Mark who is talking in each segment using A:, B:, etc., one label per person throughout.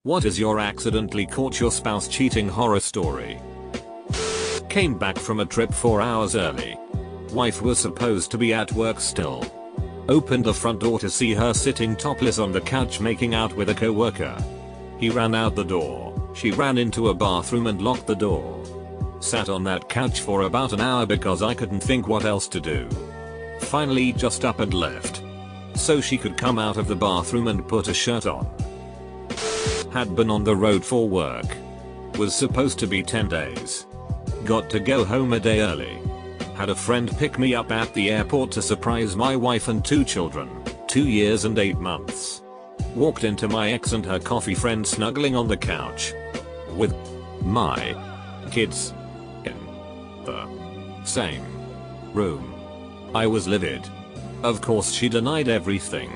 A: What is your accidentally caught your spouse cheating horror story? Came back from a trip 4 hours early. Wife was supposed to be at work still. Opened the front door to see her sitting topless on the couch making out with a coworker. He ran out the door. She ran into a bathroom and locked the door. Sat on that couch for about an hour because I couldn't think what else to do. Finally just up and left. So she could come out of the bathroom and put a shirt on. Had been on the road for work. Was supposed to be 10 days. Got to go home a day early. Had a friend pick me up at the airport to surprise my wife and 2 children, 2 years and 8 months. Walked into my ex and her coffee friend snuggling on the couch. With my kids in the same room. I was livid. Of course she denied everything.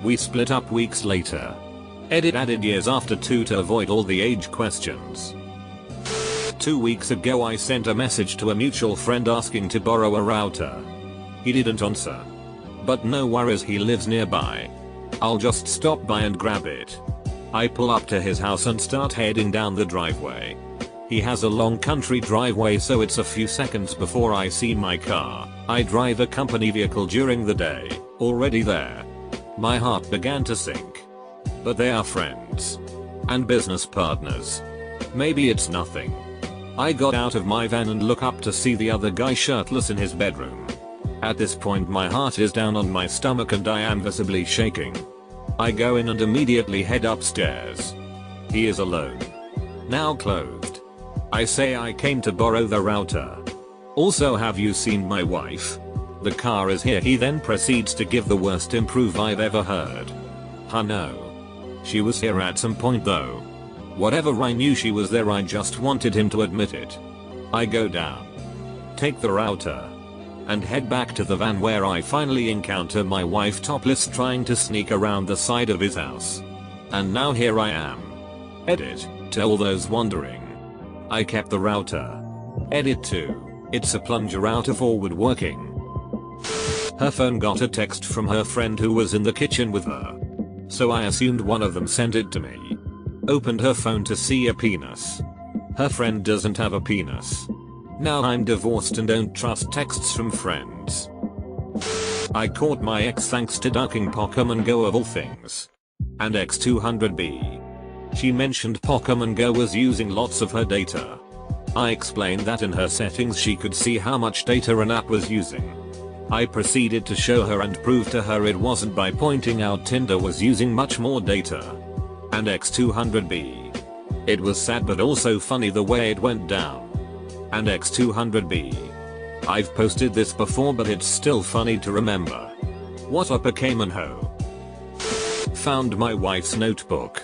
A: We split up weeks later. Edit added years after 2 to avoid all the age questions. 2 weeks ago I sent a message to a mutual friend asking to borrow a router. He didn't answer. But no worries, he lives nearby. I'll just stop by and grab it. I pull up to his house and start heading down the driveway. He has a long country driveway, so it's a few seconds before I see my car. I drive a company vehicle during the day, already there. My heart began to sink. But they are friends. And business partners. Maybe it's nothing. I got out of my van and look up to see the other guy shirtless in his bedroom. At this point my heart is down on my stomach and I am visibly shaking. I go in and immediately head upstairs. He is alone. Now clothed. I say I came to borrow the router. Also, have you seen my wife? The car is here. He then proceeds to give the worst improv I've ever heard. No. She was here at some point though. Whatever, I knew she was there, I just wanted him to admit it. I go down. Take the router. And head back to the van where I finally encounter my wife topless trying to sneak around the side of his house. And now here I am. Edit, to all those wondering. I kept the router. Edit 2, it's a plunger router, forward working. Her phone got a text from her friend who was in the kitchen with her. So I assumed one of them sent it to me. Opened her phone to see a penis. Her friend doesn't have a penis. Now I'm divorced and don't trust texts from friends. I caught my ex thanks to ducking Pokemon Go of all things. And X200B. She mentioned Pokemon Go was using lots of her data. I explained that in her settings she could see how much data an app was using. I proceeded to show her and prove to her it wasn't by pointing out Tinder was using much more data. And X200B. It was sad but also funny the way it went down. And X200B. I've posted this before but it's still funny to remember. What up a Cayman ho? Found my wife's notebook.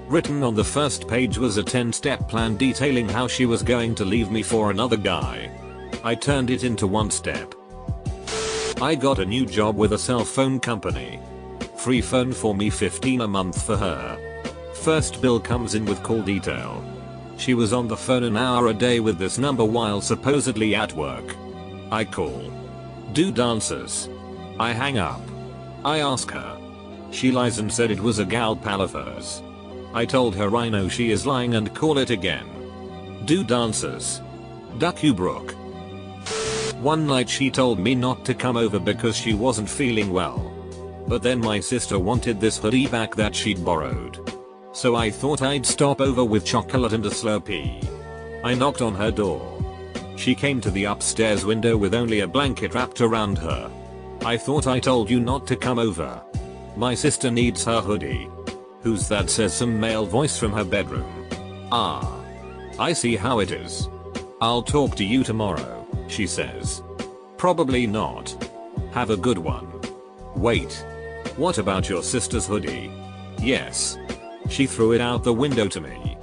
A: Written on the first page was a 10-step plan detailing how she was going to leave me for another guy. I turned it into 1 step. I got a new job with a cell phone company. Free phone for me, $15 a month for her. First bill comes in with call detail. She was on the phone an hour a day with this number while supposedly at work. I call. Dude answers. I hang up. I ask her. She lies and said it was a gal pal of hers. I told her I know she is lying and call it again. Dude answers. Duck you Brooke. One night she told me not to come over because she wasn't feeling well. But then my sister wanted this hoodie back that she'd borrowed. So I thought I'd stop over with chocolate and a Slurpee. I knocked on her door. She came to the upstairs window with only a blanket wrapped around her. I thought I told you not to come over. My sister needs her hoodie. Who's that, says some male voice from her bedroom. Ah. I see how it is. I'll talk to you tomorrow, she says. Probably not. Have a good one. Wait. What about your sister's hoodie? Yes. She threw it out the window to me.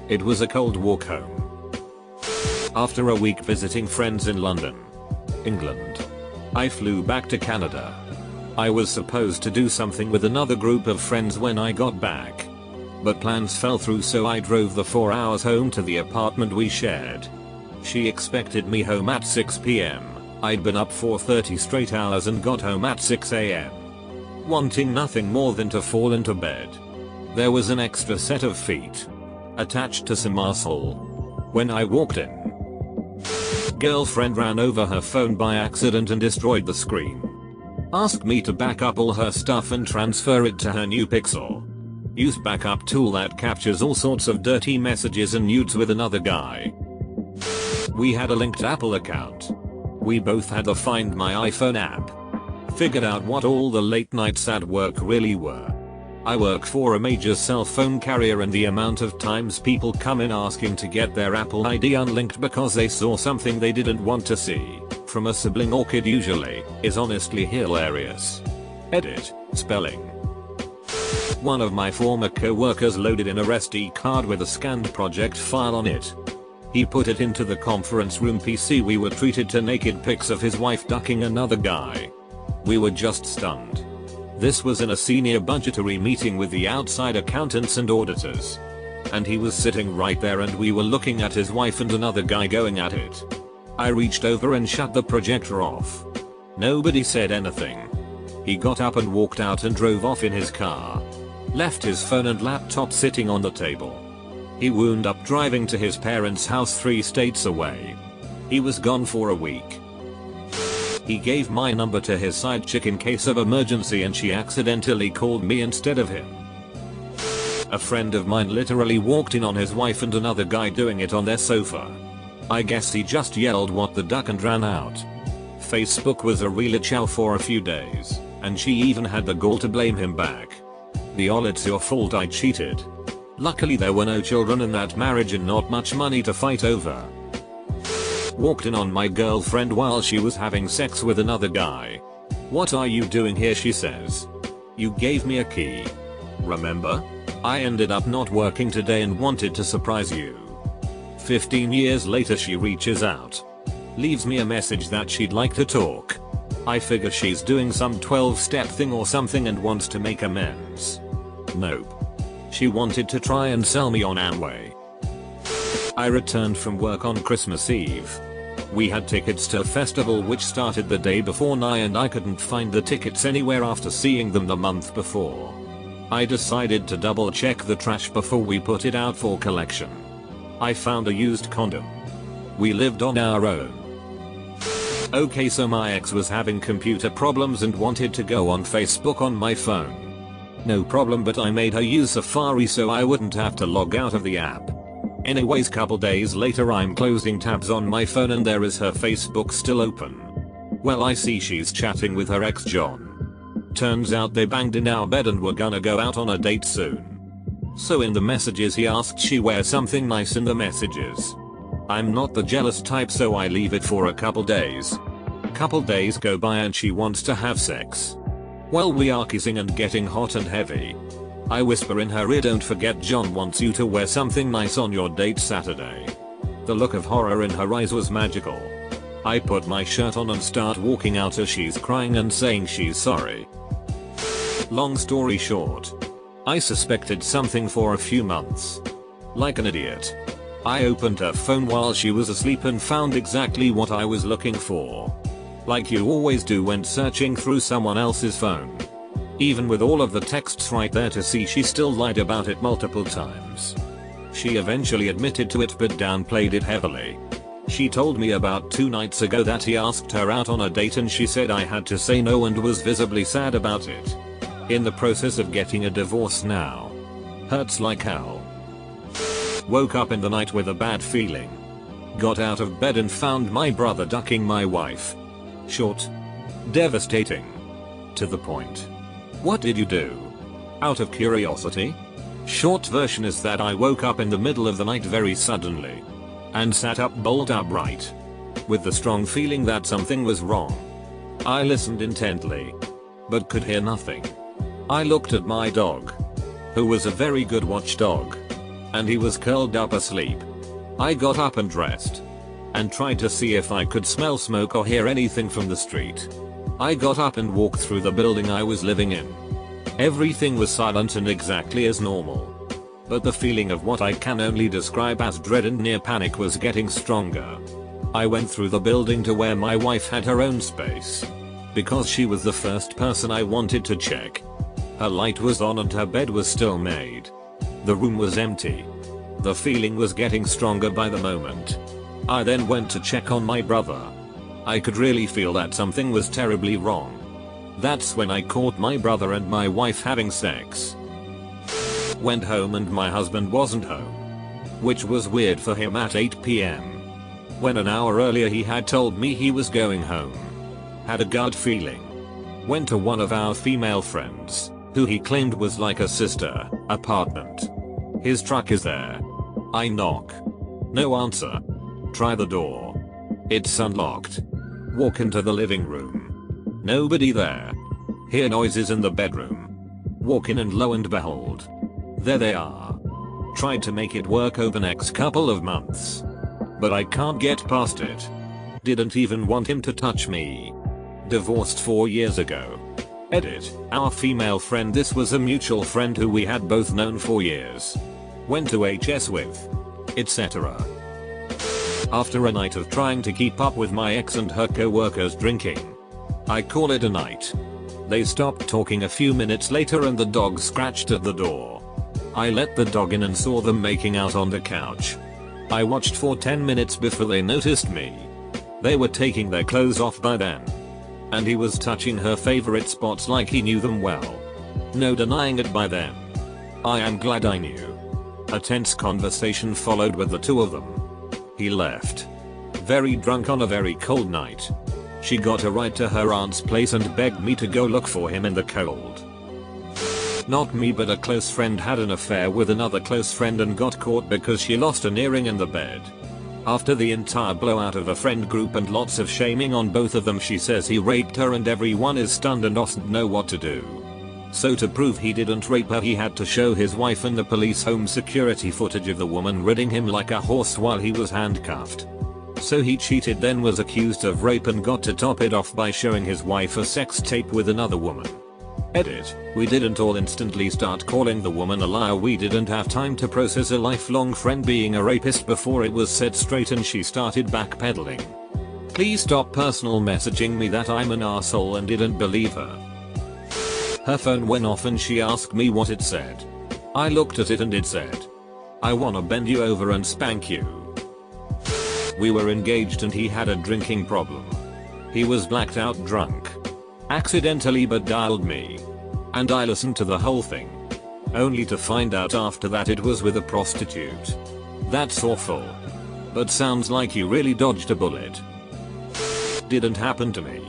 A: It was a cold walk home. After a week visiting friends in London, England, I flew back to Canada. I was supposed to do something with another group of friends when I got back. But plans fell through, so I drove the 4 hours home to the apartment we shared. She expected me home at 6 PM. I'd been up for 30 straight hours and got home at 6 AM. Wanting nothing more than to fall into bed. There was an extra set of feet attached to some arsehole. When I walked in, girlfriend ran over her phone by accident and destroyed the screen. Asked me to back up all her stuff and transfer it to her new Pixel. Used backup tool that captures all sorts of dirty messages and nudes with another guy. We had a linked Apple account. We both had the Find My iPhone app. Figured out what all the late nights at work really were. I work for a major cell phone carrier and the amount of times people come in asking to get their Apple ID unlinked because they saw something they didn't want to see, from a sibling or kid usually, is honestly hilarious. Edit, spelling. One of my former co-workers loaded in a SD card with a scanned project file on it. He put it into the conference room PC. We were treated to naked pics of his wife ducking another guy. We were just stunned. This was in a senior budgetary meeting with the outside accountants and auditors. And he was sitting right there and we were looking at his wife and another guy going at it. I reached over and shut the projector off. Nobody said anything. He got up and walked out and drove off in his car. Left his phone and laptop sitting on the table. He wound up driving to his parents' house 3 states away. He was gone for a week. He gave my number to his side chick in case of emergency and she accidentally called me instead of him. A friend of mine literally walked in on his wife and another guy doing it on their sofa. I guess he just yelled what the duck and ran out. Facebook was a real chow for a few days, and she even had the gall to blame him back. The "all it's your fault I cheated." Luckily there were no children in that marriage and not much money to fight over. Walked in on my girlfriend while she was having sex with another guy. "What are you doing here?" she says. "You gave me a key. Remember? I ended up not working today and wanted to surprise you." 15 years later she reaches out. Leaves me a message that she'd like to talk. I figure she's doing some 12-step thing or something and wants to make amends. Nope. She wanted to try and sell me on Amway. I returned from work on Christmas Eve. We had tickets to a festival which started the day before and I couldn't find the tickets anywhere after seeing them the month before. I decided to double check the trash before we put it out for collection. I found a used condom. We lived on our own. Okay, so my ex was having computer problems and wanted to go on Facebook on my phone. No problem, but I made her use Safari so I wouldn't have to log out of the app. Anyways, couple days later I'm closing tabs on my phone and there is her Facebook still open. Well, I see she's chatting with her ex John. Turns out they banged in our bed and were gonna go out on a date soon. So in the messages he asked she wear something nice in the messages. I'm not the jealous type so I leave it for a couple days. Couple days go by and she wants to have sex. Well, we are kissing and getting hot and heavy. I whisper in her ear, "Don't forget John wants you to wear something nice on your date Saturday." The look of horror in her eyes was magical. I put my shirt on and start walking out as she's crying and saying she's sorry. Long story short, I suspected something for a few months. Like an idiot. I opened her phone while she was asleep and found exactly what I was looking for. Like you always do when searching through someone else's phone. Even with all of the texts right there to see, she still lied about it multiple times. She eventually admitted to it but downplayed it heavily. She told me about 2 nights ago that he asked her out on a date and she said I had to say no and was visibly sad about it. In the process of getting a divorce now. Hurts like hell. Woke up in the night with a bad feeling. Got out of bed and found my brother ducking my wife. Short. Devastating. To the point. What did you do? Out of curiosity? Short version is that I woke up in the middle of the night very suddenly. And sat up bolt upright. With the strong feeling that something was wrong. I listened intently. But could hear nothing. I looked at my dog. Who was a very good watchdog. And he was curled up asleep. I got up and dressed. And tried to see if I could smell smoke or hear anything from the street. I got up and walked through the building I was living in. Everything was silent and exactly as normal. But the feeling of what I can only describe as dread and near panic was getting stronger. I went through the building to where my wife had her own space. Because she was the first person I wanted to check. Her light was on and her bed was still made. The room was empty. The feeling was getting stronger by the moment. I then went to check on my brother. I could really feel that something was terribly wrong. That's when I caught my brother and my wife having sex. Went home and my husband wasn't home. Which was weird for him at 8 PM. When an hour earlier he had told me he was going home. Had a gut feeling. Went to one of our female friends, who he claimed was like a sister, apartment. His truck is there. I knock. No answer. Try the door. It's unlocked. Walk into the living room. Nobody there. Hear noises in the bedroom. Walk in and lo and behold. There they are. Tried to make it work over next couple of months. But I can't get past it. Didn't even want him to touch me. Divorced 4 years ago. Edit. Our female friend, this was a mutual friend who we had both known for years. Went to HS with. Etc. After a night of trying to keep up with my ex and her co-workers drinking, I call it a night. They stopped talking a few minutes later and the dog scratched at the door. I let the dog in and saw them making out on the couch. I watched for 10 minutes before they noticed me. They were taking their clothes off by then. And he was touching her favorite spots like he knew them well. No denying it by then. I am glad I knew. A tense conversation followed with the two of them. He left. Very drunk on a very cold night. She got a ride to her aunt's place and begged me to go look for him in the cold. Not me, but a close friend had an affair with another close friend and got caught because she lost an earring in the bed. After the entire blowout of a friend group and lots of shaming on both of them, she says he raped her and everyone is stunned and doesn't know what to do. So to prove he didn't rape her, he had to show his wife and the police home security footage of the woman riding him like a horse while he was handcuffed. So he cheated, then was accused of rape and got to top it off by showing his wife a sex tape with another woman. Edit. We didn't all instantly start calling the woman a liar. We didn't have time to process a lifelong friend being a rapist before it was set straight and she started backpedaling. Please stop personal messaging me that I'm an asshole and didn't believe her. Her phone went off and she asked me what it said. I looked at it and it said, "I wanna bend you over and spank you." We were engaged and he had a drinking problem. He was blacked out drunk. Accidentally but dialed me. And I listened to the whole thing. Only to find out after that it was with a prostitute. That's awful. But sounds like you really dodged a bullet. Didn't happen to me.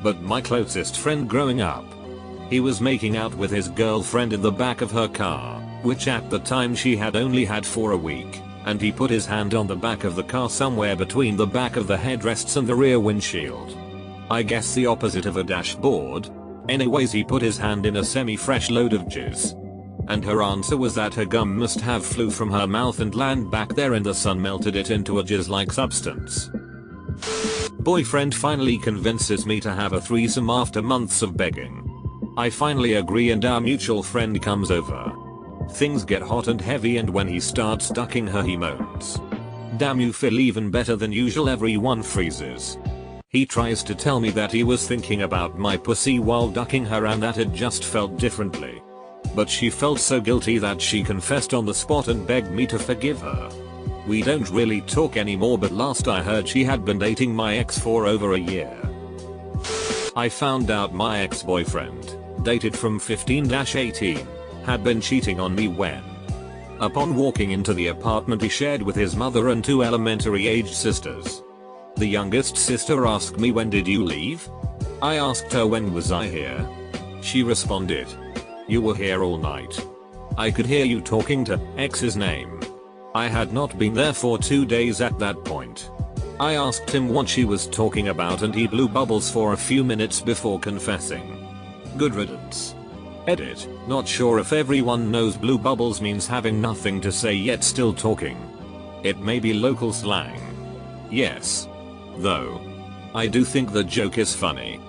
A: But my closest friend growing up. He was making out with his girlfriend in the back of her car, which at the time she had only had for a week, and he put his hand on the back of the car somewhere between the back of the headrests and the rear windshield. I guess the opposite of a dashboard. Anyways, he put his hand in a semi-fresh load of jizz. And her answer was that her gum must have flew from her mouth and land back there and the sun melted it into a jizz-like substance. Boyfriend finally convinces me to have a threesome after months of begging. I finally agree and our mutual friend comes over. Things get hot and heavy and when he starts ducking her he moans, "Damn, you feel even better than usual." Everyone freezes. He tries to tell me that he was thinking about my pussy while ducking her and that it just felt differently. But she felt so guilty that she confessed on the spot and begged me to forgive her. We don't really talk anymore, but last I heard she had been dating my ex for over a year. I found out my ex-boyfriend, dated from 15-18, had been cheating on me when, upon walking into the apartment he shared with his mother and two elementary-aged sisters. The youngest sister asked me, "When did you leave?" I asked her, "When was I here?" She responded, "You were here all night. I could hear you talking to X's name." I had not been there for 2 days at that point. I asked him what she was talking about and he blew bubbles for a few minutes before confessing. Good riddance. Edit. Not sure if everyone knows blue bubbles means having nothing to say yet still talking. It may be local slang. Yes. Though. I do think the joke is funny.